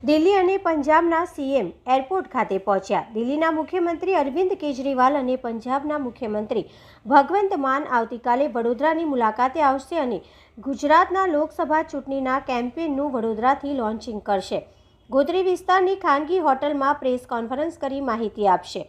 દિલ્હી અને પંજાબના CM airport ખાતે પહોંચ્યા। દિલ્હીના મુખ્યમંત્રી અરવિંદ કેજરીવાલ અને પંજાબના મુખ્યમંત્રી ભગવંત માન આવતીકાલે વડોદરાની મુલાકાતે આવશે અને ગુજરાતના લોકસભા ચૂંટણીના કેમ્પેનનું વડોદરાથી લોન્ચિંગ કરશે। ગોત્રી વિસ્તારની ખાનગી હોટલમાં પ્રેસ કોન્ફરન્સ કરી માહિતી આપશે।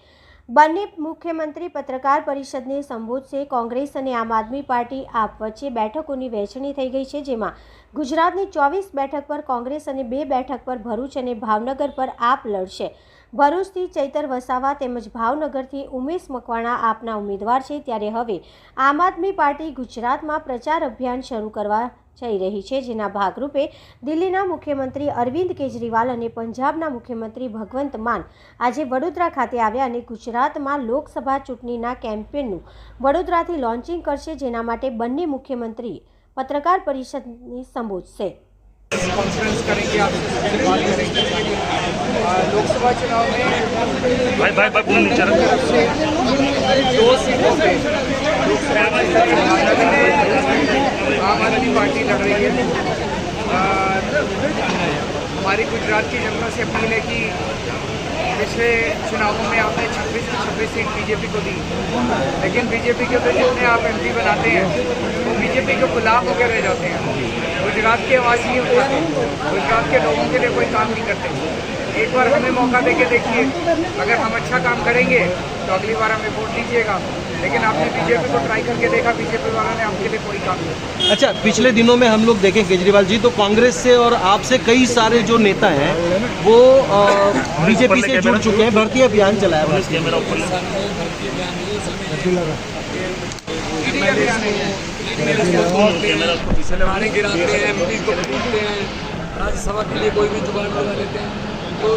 બંને મુખ્યમંત્રી પત્રકાર પરિષદને સંબોધશે। કોંગ્રેસ અને આમ આદમી પાર્ટી આપ વચ્ચે બેઠકોની વહેંચણી થઈ ગઈ છે, જેમાં ગુજરાતની 24 બેઠક પર કોંગ્રેસ અને 2 બેઠક પર ભરૂચ અને ભાવનગર પર આપ લડશે। ભરૂચથી ચૈતર વસાવા તેમજ ભાવનગરથી ઉમેશ મકવાણા આપના ઉમેદવાર છે, ત્યારે હવે આમ આદમી પાર્ટી ગુજરાતમાં પ્રચાર અભિયાન શરૂ કરવા જઈ રહી છે, જેના ભાગરૂપે દિલ્હીના મુખ્યમંત્રી અરવિંદ કેજરીવાલ અને પંજાબના મુખ્યમંત્રી ભગવંત માન આજે વડોદરા ખાતે આવ્યા અને ગુજરાતમાં લોકસભા ચૂંટણીના કેમ્પેનનું વડોદરાથી લોન્ચિંગ કરશે, જેના માટે બંને મુખ્યમંત્રી પત્રકાર પરિષદને સંબોધશે। कॉन्फ्रेंस करेंगे, आपसे बात करेंगे। लोकसभा चुनाव में तरफ से 2 सीटों पे आम आदमी पार्टी लड़ रही है। हमारी गुजरात की जनता से अपील है कि पिछले चुनावों में आपने 26 की 26 सीट बीजेपी को दी, लेकिन बीजेपी के तो जितने आप एमपी बनाते हैं वो बीजेपी के गुलाम होकर रह जाते हैं। गुजरात की आवाज़ नहीं उठाते, गुजरात के लोगों के लिए कोई काम नहीं करते। एक बार हमें मौका देके देखिए, अगर हम अच्छा काम करेंगे तो अगली बार हमें वोट दीजिएगा। लेकिन आपने बीजेपी को ट्राई करके देखा, बीजेपी वालों ने आपके लिए कोई काम नहीं। अच्छा, पिछले दिनों में हम लोग देखें केजरीवाल जी, तो कांग्रेस से और आपसे कई सारे जो नेता हैं वो बीजेपी से जुड़ चुके हैं, भर्ती अभियान चलाया है। गिराते हैं, एमपी को पूछते हैं, राज्यसभा के लिए कोई भी जुगाड़ लगा लेते हैं। तो